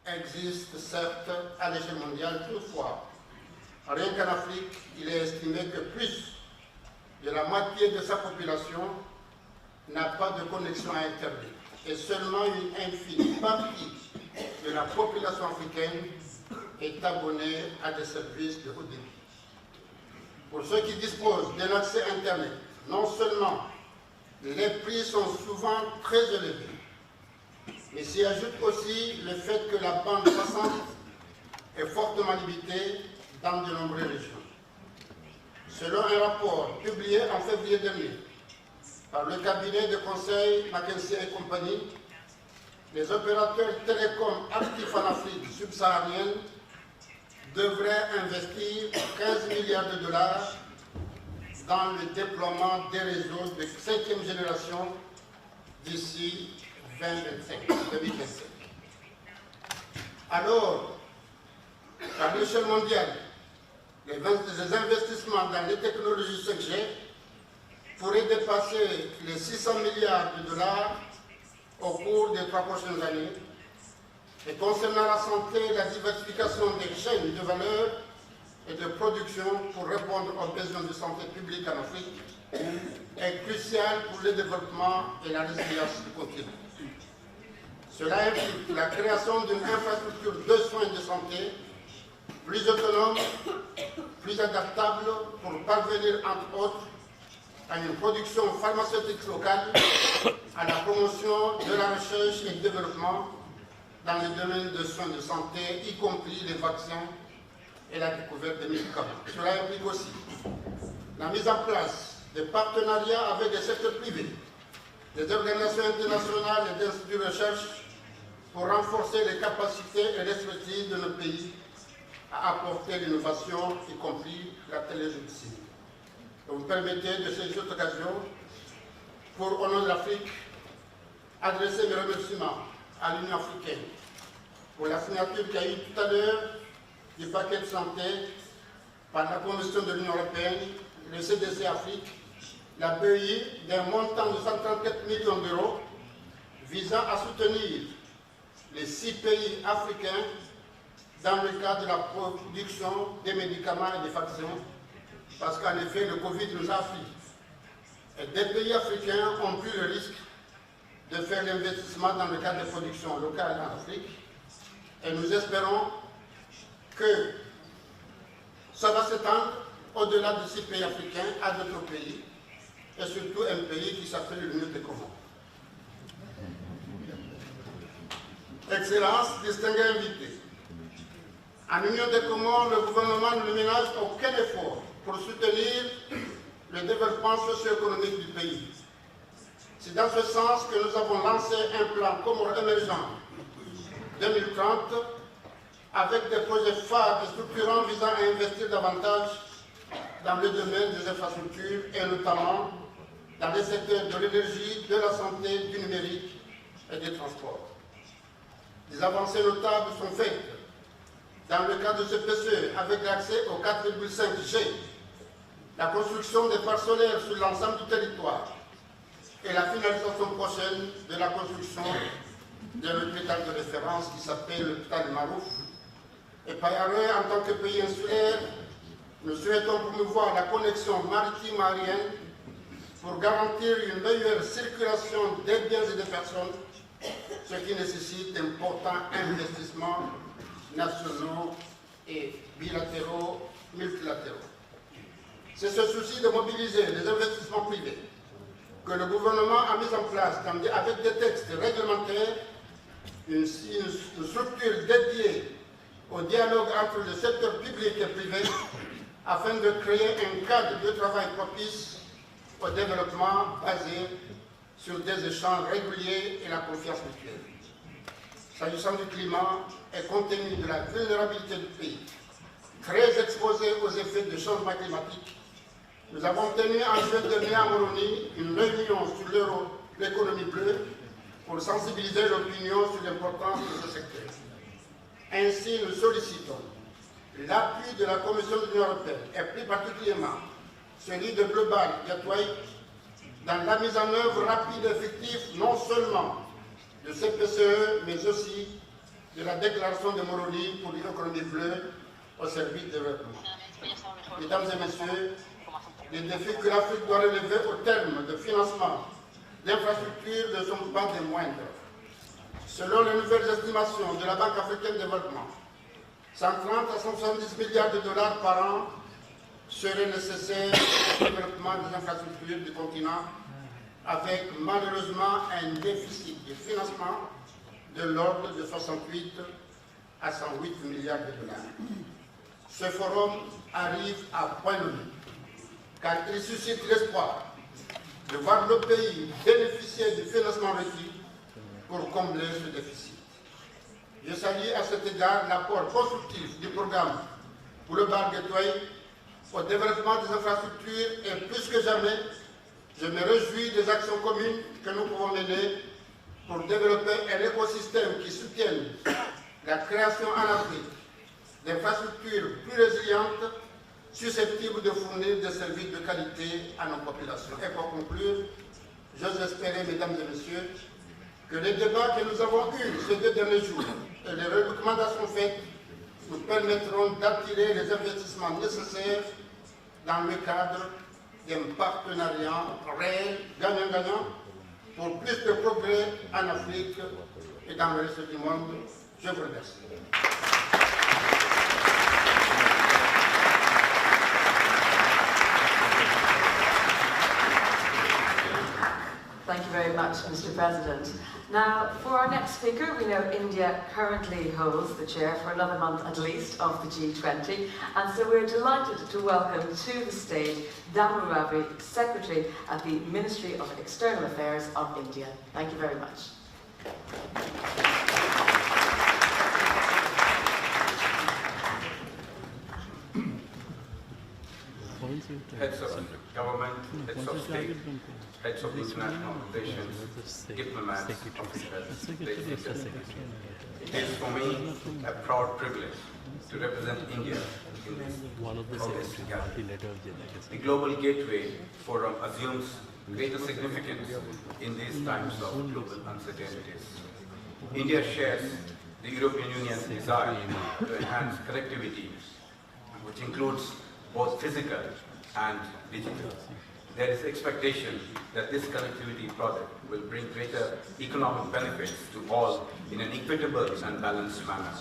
existe certes à l'échelle mondiale, toutefois, rien qu'en Afrique, il est estimé que plus de la moitié de sa population n'a pas de connexion à Internet et seulement une infime partie de la population africaine est abonnée à des services de haut débit. Pour ceux qui disposent d'un accès Internet, non seulement les prix sont souvent très élevés, mais s'y ajoute aussi le fait que la bande passante est fortement limitée dans de nombreuses régions. Selon un rapport publié en février dernier par le cabinet de conseil McKinsey & Company, les opérateurs télécoms actifs en Afrique subsaharienne devraient investir 15 milliards de dollars dans le déploiement des réseaux de 5e génération d'ici 2025. Alors, à l'échelle mondiale, les investissements dans les technologies 5G pourraient dépasser les 600 milliards de dollars au cours des 3 prochaines années. Et concernant la santé, la diversification des chaînes de valeur et de production pour répondre aux besoins de santé publique en Afrique est cruciale pour le développement et la résilience du continent. Cela implique la création d'une infrastructure de soins de santé plus autonome, plus adaptable pour parvenir, entre autres, à une production pharmaceutique locale, à la promotion de la recherche et du développement dans le domaine de soins de santé, y compris les vaccins et la découverte des médicaments. Cela implique aussi la mise en place de partenariats avec des secteurs privés, des organisations internationales et d'instituts de recherche pour renforcer les capacités et l'expertise de nos pays à apporter l'innovation, y compris la télémédecine. Vous me permettez de saisir cette occasion pour, au nom de l'Afrique, adresser mes remerciements à l'Union africaine pour la signature qu'il y a eu tout à l'heure du paquet de santé par la Commission de l'Union européenne, le CDC Afrique, la BEI d'un montant de 134 millions d'euros visant à soutenir les 6 pays africains dans le cadre de la production des médicaments et des vaccins, parce qu'en effet, le Covid nous a affligés. Et des pays africains ont pris le risque de faire l'investissement dans le cadre de production locale en Afrique, et nous espérons que ça va s'étendre au-delà de 6 pays africains à d'autres pays, et surtout un pays qui s'appelle l'Union des Comores. Excellences, distingués invités, en Union des Comores, le gouvernement ne ménage aucun effort pour soutenir le développement socio-économique du pays. C'est dans ce sens que nous avons lancé un plan Comores émergent 2030 avec des projets phares et structurants visant à investir davantage dans le domaine des infrastructures et notamment dans les secteurs de l'énergie, de la santé, du numérique et des transports. Des avancées notables sont faites dans le cadre de ce PCE avec l'accès au 4,5G, la construction des parcs solaires sur l'ensemble du territoire et la finalisation prochaine de la construction de l'hôpital de référence qui s'appelle l'hôpital Marouf. Et par ailleurs, en tant que pays insulaire, nous souhaitons promouvoir la connexion maritime aérienne pour garantir une meilleure circulation des biens et des personnes, ce qui nécessite d'importants investissements nationaux et bilatéraux, multilatéraux. C'est ce souci de mobiliser les investissements privés que le gouvernement a mis en place avec des textes réglementaires, une structure dédiée au dialogue entre le secteur public et privé afin de créer un cadre de travail propice au développement basé sur des échanges réguliers et la confiance mutuelle. S'agissant du climat et compte tenu de la vulnérabilité du pays, très exposé aux effets du changement climatique, nous avons tenu en juin dernier à Moroni une réunion sur l'économie bleue pour sensibiliser l'opinion sur l'importance de ce secteur. Ainsi, nous sollicitons l'appui de la Commission de l'Union européenne et plus particulièrement celui de Global Gateway dans la mise en œuvre rapide et effective non seulement de ces PCE, mais aussi de la déclaration de Moroni pour une économie bleue au service du développement. Mesdames et messieurs, les défis que l'Afrique doit relever au terme de financement d'infrastructures ne sont pas des moindres. Selon les nouvelles estimations de la Banque africaine de développement, 130 à 170 milliards de dollars par an seraient nécessaires au développement des infrastructures du continent, avec malheureusement un déficit de financement de l'ordre de 68 à 108 milliards de dollars. Ce forum arrive à point nommé, car il suscite l'espoir de voir le pays bénéficier du financement requis pour combler ce déficit. Je salue à cet égard l'apport constructif du programme pour le Bar Gateway au développement des infrastructures et plus que jamais, je me réjouis des actions communes que nous pouvons mener pour développer un écosystème qui soutienne la création en Afrique d'infrastructures plus résilientes, susceptibles de fournir des services de qualité à nos populations. Et pour conclure, j'ose espérer, mesdames et messieurs, que les débats que nous avons eus ces 2 derniers jours et les recommandations faites nous permettront d'attirer les investissements nécessaires dans le cadre d'un partenariat réel, gagnant-gagnant, pour plus de progrès en Afrique et dans le reste du monde. Je vous remercie. Thank you very much, Mr. President. Now, for our next speaker, we know India currently holds the chair for another month at least of the G20, and so we're delighted to welcome to the stage Damu Ravi, Secretary at the Ministry of External Affairs of India. Thank you very much. Heads of government, heads of state, heads of international relations, diplomats, officers, ladies and gentlemen. It is for me a proud privilege to represent India in this August gathering. The Global Gateway Forum assumes greater significance in these times of global uncertainties. India shares the European Union's desire to enhance connectivity, which includes both physical and digital. There is expectation that this connectivity project will bring greater economic benefits to all in an equitable and balanced manner.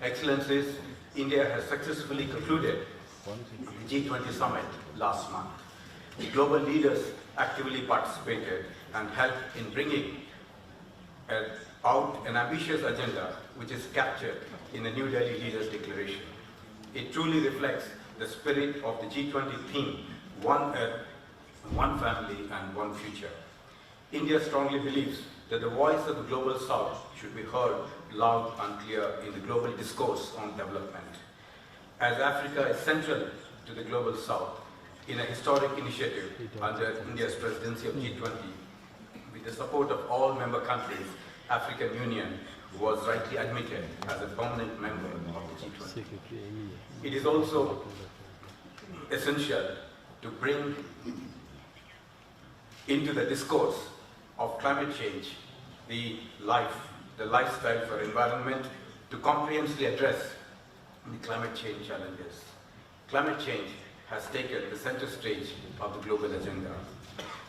Excellencies, India has successfully concluded the G20 summit last month. The global leaders actively participated and helped in bringing out an ambitious agenda which is captured in the New Delhi Leaders' Declaration. It truly reflects the spirit of the G20 theme, One Earth, One Family and One Future. India strongly believes that the voice of the Global South should be heard loud and clear in the global discourse on development. As Africa is central to the Global South, in a historic initiative under India's presidency of G20, with the support of all member countries, African Union was rightly admitted as a permanent member of the G20. It is also essential to bring into the discourse of climate change the lifestyle for environment to comprehensively address the climate change challenges. Climate change has taken the center stage of the global agenda.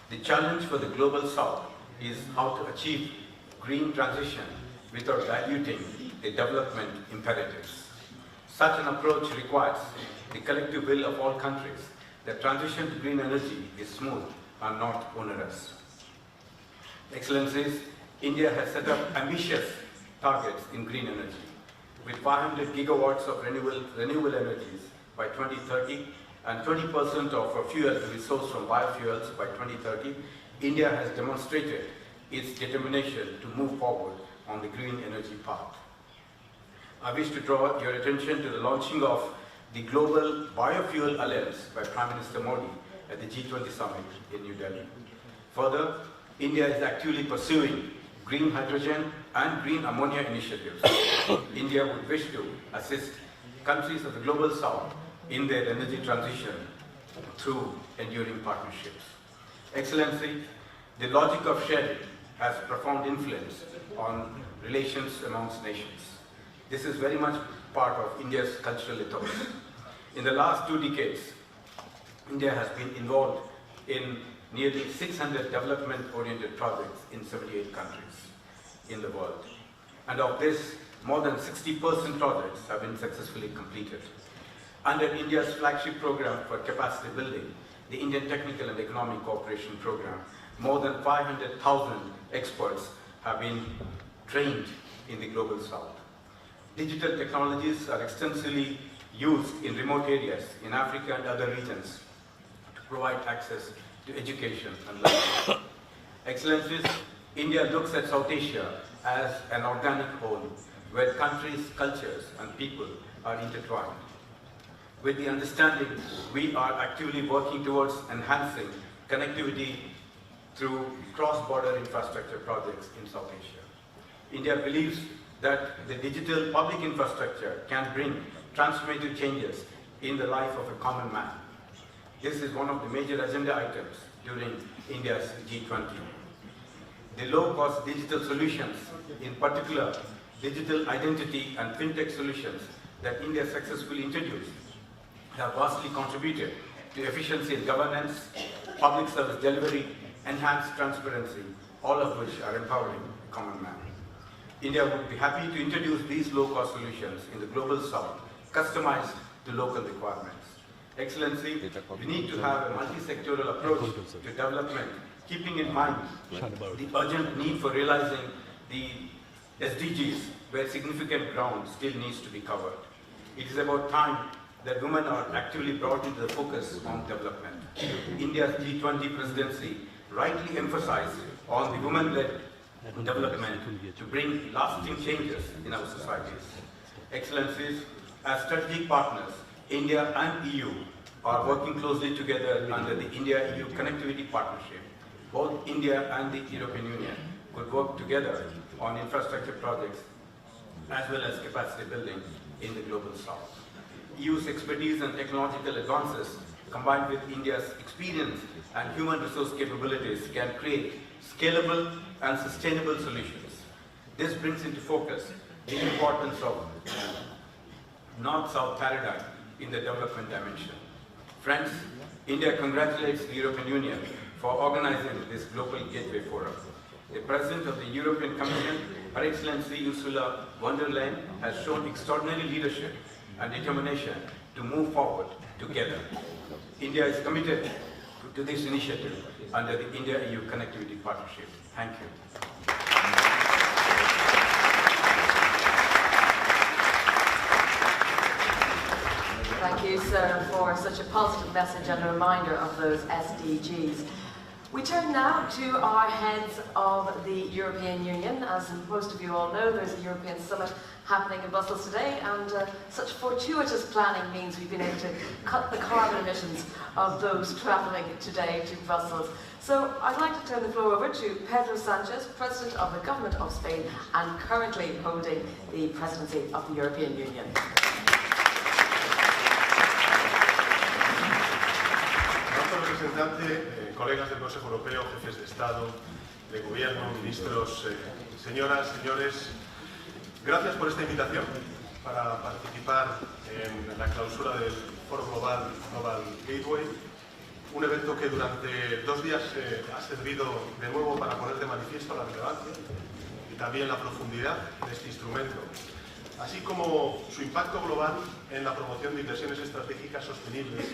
The challenge for the Global South is how to achieve green transition without diluting the development imperatives. Such an approach requires the collective will of all countries. The transition to green energy is smooth and not onerous. Excellencies, India has set up ambitious targets in green energy. With 500 gigawatts of renewable energies by 2030 and 20% of our fuel to be sourced from biofuels by 2030, India has demonstrated its determination to move forward on the green energy path. I wish to draw your attention to the launching of the Global Biofuel Alliance by Prime Minister Modi at the G20 summit in New Delhi. Further, India is actively pursuing green hydrogen and green ammonia initiatives. India would wish to assist countries of the Global South in their energy transition through enduring partnerships. Excellency, the logic of sharing has profound influence on relations amongst nations. This is very much part of India's cultural ethos. In the last 2 decades, India has been involved in nearly 600 development-oriented projects in 78 countries in the world. And of this, more than 60% projects have been successfully completed. Under India's flagship program for capacity building, the Indian Technical and Economic Cooperation Program, more than 500,000 experts have been trained in the Global South. Digital technologies are extensively used in remote areas in Africa and other regions to provide access to education and learning. Excellencies, India looks at South Asia as an organic whole, where countries, cultures, and people are intertwined. With the understanding, we are actively working towards enhancing connectivity through cross-border infrastructure projects in South Asia. India believes that the digital public infrastructure can bring transformative changes in the life of a common man. This is one of the major agenda items during India's G20. The low-cost digital solutions, in particular digital identity and fintech solutions that India successfully introduced, have vastly contributed to efficiency in governance, public service delivery, enhanced transparency, all of which are empowering the common man. India would be happy to introduce these low-cost solutions in the Global South, customized to local requirements. Excellency, we need to have a multi-sectoral approach to development, keeping in mind the urgent need for realizing the SDGs, where significant ground still needs to be covered. It is about time that women are actively brought into the focus on development. India's G20 presidency rightly emphasized on the women-led development to bring lasting changes in our societies. Excellencies, as strategic partners, India and EU are working closely together under the India-EU Connectivity Partnership. Both India and the European Union could work together on infrastructure projects as well as capacity building in the Global South. EU's expertise and technological advances, combined with India's experience and human resource capabilities, can create scalable and sustainable solutions. This brings into focus the importance of North-South paradigm in the development dimension. Friends, India congratulates the European Union for organizing this Global Gateway Forum. The President of the European Commission, Her Excellency Ursula von der Leyen, has shown extraordinary leadership and determination to move forward together. India is committed to this initiative under the India-EU Connectivity Partnership. Thank you. Thank you, sir, for such a positive message and a reminder of those SDGs. We turn now to our heads of the European Union. As most of you all know, there's a European summit happening in Brussels today, and such fortuitous planning means we've been able to cut the carbon emissions of those travelling today to Brussels. So I'd like to turn the floor over to Pedro Sanchez, President of the Government of Spain and currently holding the presidency of the European Union. Representante, colegas del Consejo Europeo, jefes de Estado, de Gobierno, ministros, señoras, señores, gracias por esta invitación para participar en la clausura del Foro Global Gateway, un evento que durante 2 días ha servido de nuevo para poner de manifiesto la relevancia y también la profundidad de este instrumento, así como su impacto global en la promoción de inversiones estratégicas sostenibles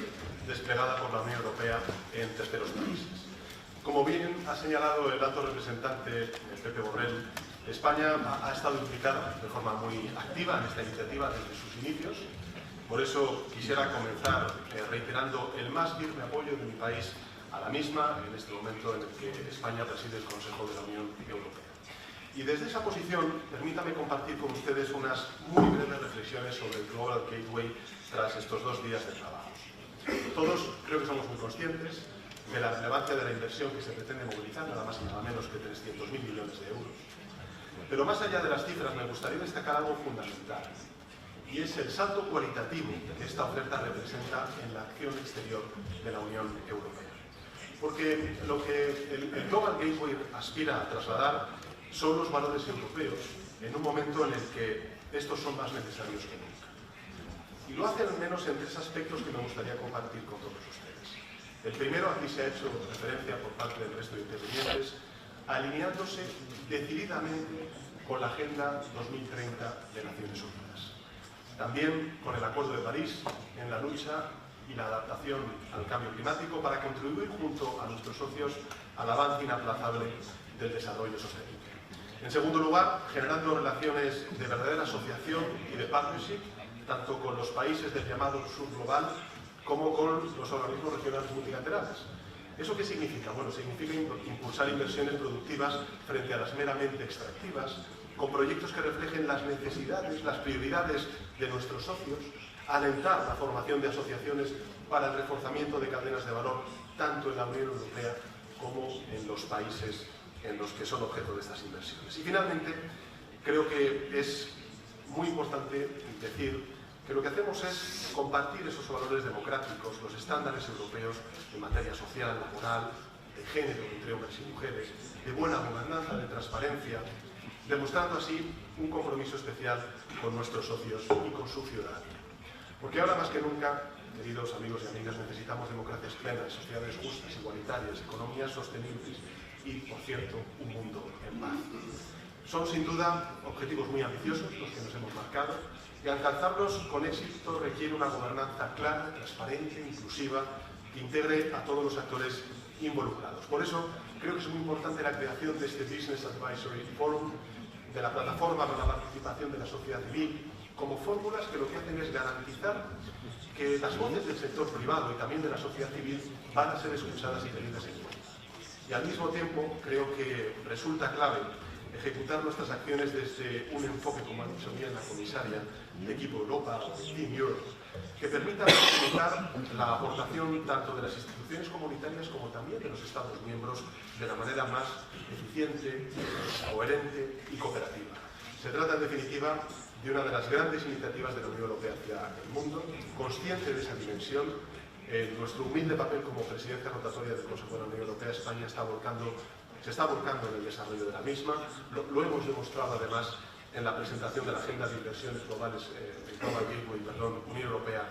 desplegada por la Unión Europea en terceros países. Como bien ha señalado el alto representante Pepe Borrell, España ha estado implicada de forma muy activa en esta iniciativa desde sus inicios. Por eso quisiera comenzar reiterando el más firme apoyo de mi país a la misma en este momento en el que España preside el Consejo de la Unión Europea. Y desde esa posición, permítame compartir con ustedes unas muy breves reflexiones sobre el Global Gateway tras estos 2 días de trabajo. Todos creo que somos muy conscientes de la relevancia de la inversión que se pretende movilizar, nada más y nada menos que 300.000 millones de euros. Pero más allá de las cifras, me gustaría destacar algo fundamental, y es el salto cualitativo que esta oferta representa en la acción exterior de la Unión Europea. Porque lo que el Global Gateway aspira a trasladar son los valores europeos en un momento en el que estos son más necesarios que nunca. Y lo hacen al menos en 3 aspectos que me gustaría compartir con todos ustedes. El primero, aquí se ha hecho referencia por parte del resto de intervinientes, alineándose decididamente con la Agenda 2030 de Naciones Unidas. También con el Acuerdo de París en la lucha y la adaptación al cambio climático para contribuir junto a nuestros socios al avance inaplazable del desarrollo sostenible. En segundo lugar, generando relaciones de verdadera asociación y de partnership, tanto con los países del llamado sur global como con los organismos regionales multilaterales. ¿Eso qué significa? Bueno, significa impulsar inversiones productivas frente a las meramente extractivas, con proyectos que reflejen las necesidades, las prioridades de nuestros socios, alentar la formación de asociaciones para el reforzamiento de cadenas de valor, tanto en la Unión Europea como en los países en los que son objeto de estas inversiones. Y finalmente, creo que es muy importante decir que lo que hacemos es compartir esos valores democráticos, los estándares europeos en materia social, laboral, de género entre hombres y mujeres, de buena gobernanza, de transparencia, demostrando así un compromiso especial con nuestros socios y con su ciudadanía. Porque ahora más que nunca, queridos amigos y amigas, necesitamos democracias plenas, sociedades justas, igualitarias, economías sostenibles y, por cierto, un mundo en paz. Son sin duda objetivos muy ambiciosos los que nos hemos marcado, y alcanzarlos con éxito requiere una gobernanza clara, transparente, inclusiva, que integre a todos los actores involucrados. Por eso creo que es muy importante la creación de este Business Advisory Forum, de la plataforma para la participación de la sociedad civil, como fórmulas que lo que hacen es garantizar que las voces del sector privado y también de la sociedad civil van a ser escuchadas y tenidas en cuenta. Y al mismo tiempo creo que resulta clave ejecutar nuestras acciones desde un enfoque, como ha dicho bien la comisaria, de Equipo Europa o de Team Europe, que permita facilitar la aportación tanto de las instituciones comunitarias como también de los Estados miembros de la manera más eficiente, coherente y cooperativa. Se trata, en definitiva, de una de las grandes iniciativas de la Unión Europea hacia el mundo. Consciente de esa dimensión, en nuestro humilde papel como presidencia rotatoria del Consejo de la Unión Europea, España se está volcando en el desarrollo de la misma. Lo hemos demostrado además en la presentación de la Agenda de Inversiones Globales, Global Gateway, Unión Europea,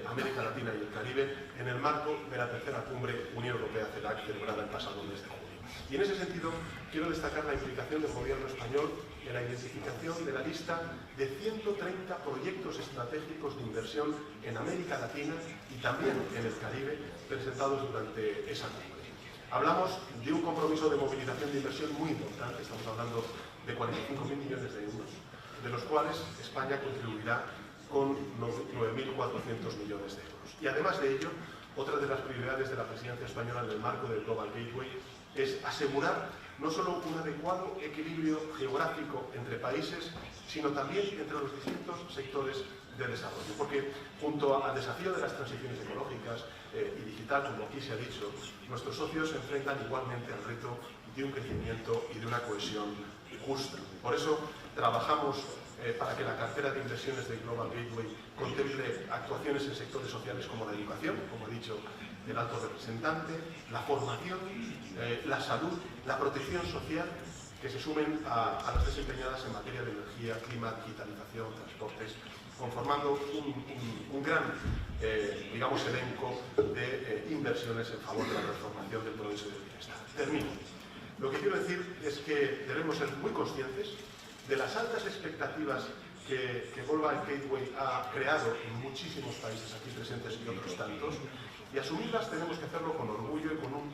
América Latina y el Caribe, en el marco de la tercera cumbre Unión Europea-CELAC celebrada el pasado mes de junio. Y en ese sentido quiero destacar la implicación del Gobierno español en la identificación de la lista de 130 proyectos estratégicos de inversión en América Latina y también en el Caribe presentados durante esa cumbre. Hablamos de un compromiso de movilización de inversión muy importante, estamos hablando de 45.000 millones de euros, de los cuales España contribuirá con 9.400 millones de euros. Y además de ello, otra de las prioridades de la presidencia española en el marco del Global Gateway es asegurar no solo un adecuado equilibrio geográfico entre países, sino también entre los distintos sectores de desarrollo. Porque junto al desafío de las transiciones ecológicas y digital, como aquí se ha dicho, nuestros socios se enfrentan igualmente al reto de un crecimiento y de una cohesión justa. Por eso trabajamos para que la cartera de inversiones de Global Gateway contemple actuaciones en sectores sociales como la educación, como ha dicho el alto representante, la formación, la salud, la protección social, que se sumen a las desempeñadas en materia de energía, clima, digitalización, transportes, conformando un gran, digamos, elenco de inversiones en favor de la transformación del progreso y del bienestar. Termino. Lo que quiero decir es que debemos ser muy conscientes de las altas expectativas que Global Gateway ha creado en muchísimos países aquí presentes y otros tantos, y asumirlas tenemos que hacerlo con orgullo y con un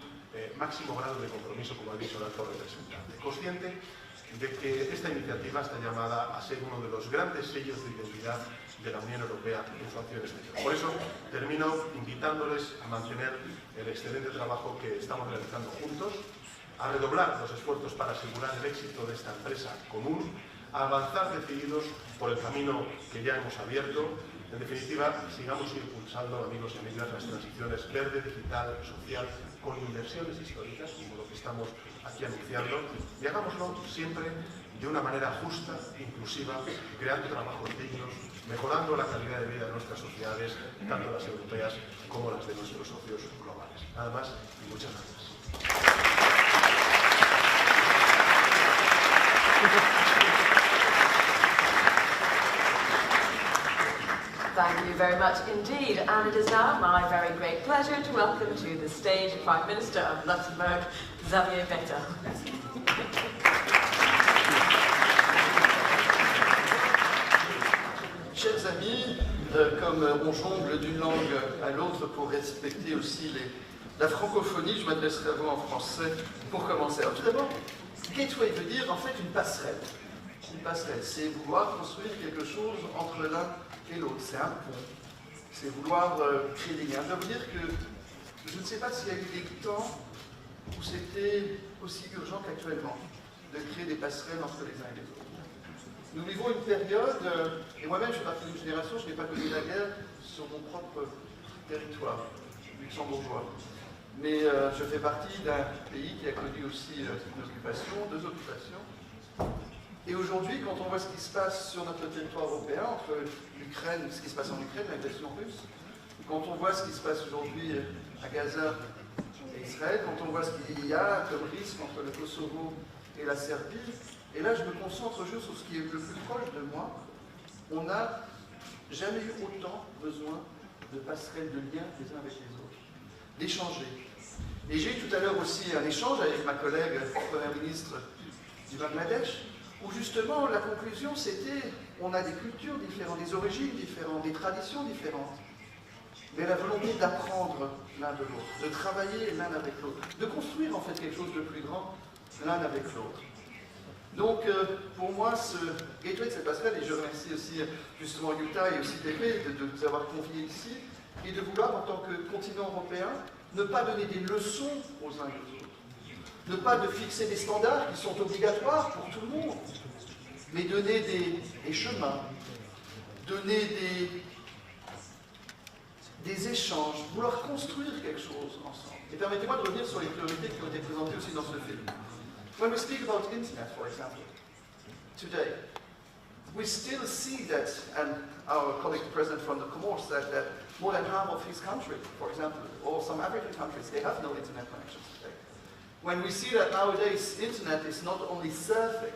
máximo grado de compromiso, como ha dicho el alto representante. Consciente de que esta iniciativa está llamada a ser uno de los grandes sellos de identidad de la Unión Europea en su acción exterior. Por eso termino invitándoles a mantener el excelente trabajo que estamos realizando juntos, a redoblar los esfuerzos para asegurar el éxito de esta empresa común, a avanzar decididos por el camino que ya hemos abierto. En definitiva, sigamos impulsando, amigos y amigas, las transiciones verde, digital, social, con inversiones históricas, como lo que estamos aquí anunciando, y hagámoslo siempre de una manera justa, inclusiva, creando trabajos dignos, mejorando la calidad de vida de nuestras sociedades, tanto las europeas como las de nuestros socios globales. Nada más y muchas gracias. very much indeed. And it is now my very great pleasure to welcome to the stage Prime Minister of Luxembourg, Xavier Bettel. Chers amis, comme on jongle d'une langue à l'autre pour respecter aussi la francophonie, je m'adresserai à vous en français pour commencer. Alors tout d'abord, gateway veut dire en fait une passerelle. Une passerelle, c'est vouloir construire quelque chose entre l'un et l'autre. C'est un pont. C'est vouloir créer des liens. Je dois vous dire que je ne sais pas s'il y a eu des temps où c'était aussi urgent qu'actuellement de créer des passerelles entre les uns et les autres. Nous vivons une période, et moi-même je fais partie d'une génération, je n'ai pas connu la guerre sur mon propre territoire luxembourgeois. Mais je fais partie d'un pays qui a connu aussi une occupation, 2 occupations. Et aujourd'hui, quand on voit ce qui se passe sur notre territoire européen, entre l'Ukraine, ce qui se passe en Ukraine, l'agression russe, quand on voit ce qui se passe aujourd'hui à Gaza et Israël, quand on voit ce qu'il y a comme risque entre le Kosovo et la Serbie, et là je me concentre juste sur ce qui est le plus proche de moi, on n'a jamais eu autant besoin de passerelles de liens les uns avec les autres, d'échanger. Et j'ai eu tout à l'heure aussi un échange avec ma collègue Première ministre du Bangladesh, où justement la conclusion c'était, on a des cultures différentes, des origines différentes, des traditions différentes, mais la volonté d'apprendre l'un de l'autre, de travailler l'un avec l'autre, de construire en fait quelque chose de plus grand l'un avec l'autre. Donc pour moi, ce gateway de cette passerelle, et je remercie aussi justement Jutta et aussi Pepe de nous avoir conviés ici, et de vouloir en tant que continent européen, ne pas donner des leçons aux uns et aux autres, ne pas de fixer des standards qui sont obligatoires pour tout le monde, mais donner des chemins, donner des échanges, vouloir construire quelque chose ensemble. Et permettez-moi de revenir sur les priorités qui ont été présentées aussi dans ce film. When we speak about internet, for example, today, we still see that, and our colleague President from the Comoros said that more than half of his country, for example, or some African countries, they have no internet connections today. When we see that nowadays internet is not only surfing,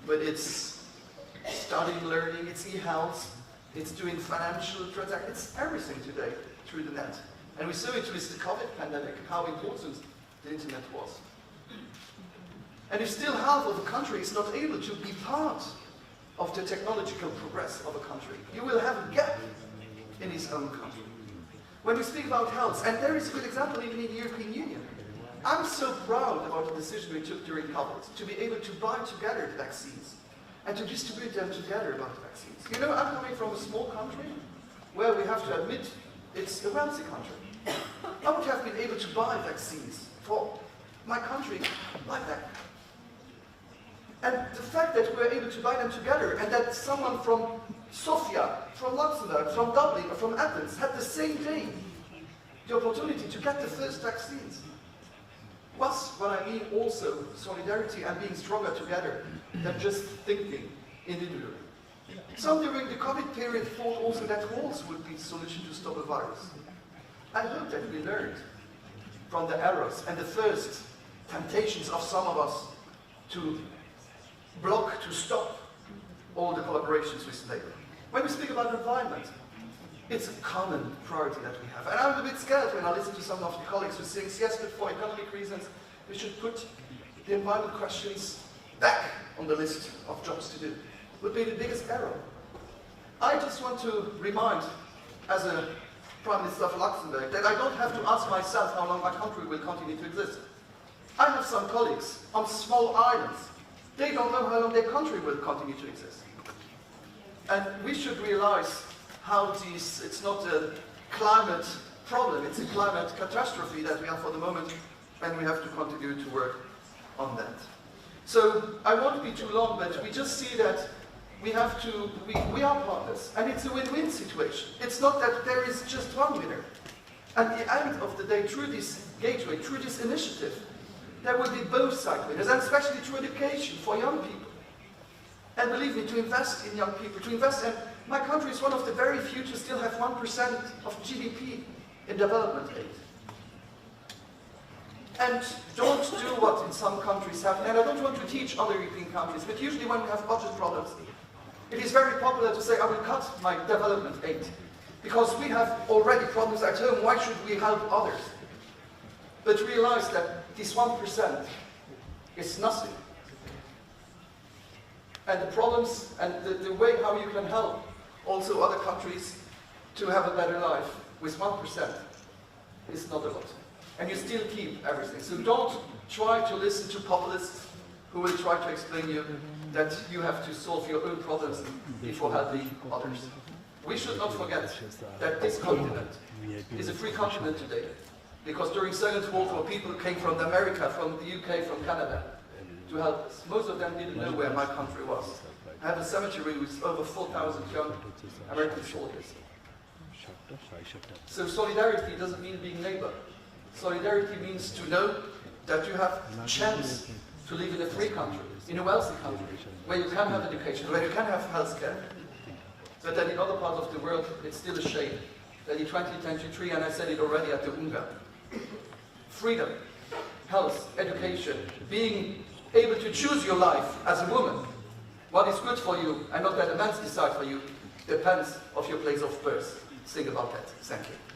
but it's studying, learning, it's e-health, it's doing financial transactions, it's everything today through the net. And we saw it with the COVID pandemic, how important the internet was. And if still half of the country is not able to be part of the technological progress of a country, you will have a gap in his own country. When we speak about health, and there is a good example even in the European Union, I'm so proud about the decision we took during COVID to be able to buy together the vaccines and to distribute them together about the vaccines. You know, I'm coming from a small country where we have to admit it's a wealthy country. I would have been able to buy vaccines for my country like that. And the fact that we're able to buy them together and that someone from Sofia, from Luxembourg, from Dublin, or from Athens had the same day the opportunity to get the first vaccines was what I mean also solidarity and being stronger together than just thinking individually. Some during the COVID period thought also that walls would be the solution to stop a virus. I hope that we learned from the errors and the first temptations of some of us to block, to stop all the collaborations with labor. When we speak about environment, it's a common priority that we have. And I'm a bit scared when I listen to some of the colleagues who think, yes, but for economic reasons, we should put the environment questions back on the list of jobs to do. Would be the biggest error. I just want to remind, as a Prime Minister of Luxembourg, that I don't have to ask myself how long my country will continue to exist. I have some colleagues on small islands. They don't know how long their country will continue to exist. And we should realize how it's not a climate problem, it's a climate catastrophe that we have for the moment, and we have to continue to work on that. So I won't be too long, but we just see that we have to, we are partners, and it's a win-win situation. It's not that there is just one winner. At the end of the day, through this gateway, through this initiative, there will be both side winners, and especially through education for young people. And believe me, to invest in young people, to invest, and my country is one of the very few to still have 1% of GDP in development aid. And don't do what in some countries happen, and I don't want to teach other European countries, but usually when we have budget problems, It is very popular to say, I will cut my development aid. Because we have already problems at home, why should we help others? But realize that this 1% is nothing. And the problems and the way how you can help also other countries to have a better life with 1% is not a lot. And you still keep everything. So don't try to listen to populists who will try to explain you that you have to solve your own problems before helping others. We should not forget that this continent is a free continent today. Because during the Second World War, people came from America, from the UK, from Canada to help us. Most of them didn't know where my country was. I have a cemetery with over 4,000 young American soldiers. So solidarity doesn't mean being neighbor. Solidarity means to know that you have a chance to live in a free country, in a wealthy country, where you can have education, where you can have health care. But then in other parts of the world, it's still a shame that in 2023, and I said it already at the UNGA, freedom, health, education, being able to choose your life as a woman, what is good for you, and not that a man decide for you, depends of your place of birth. Think about that. Thank you.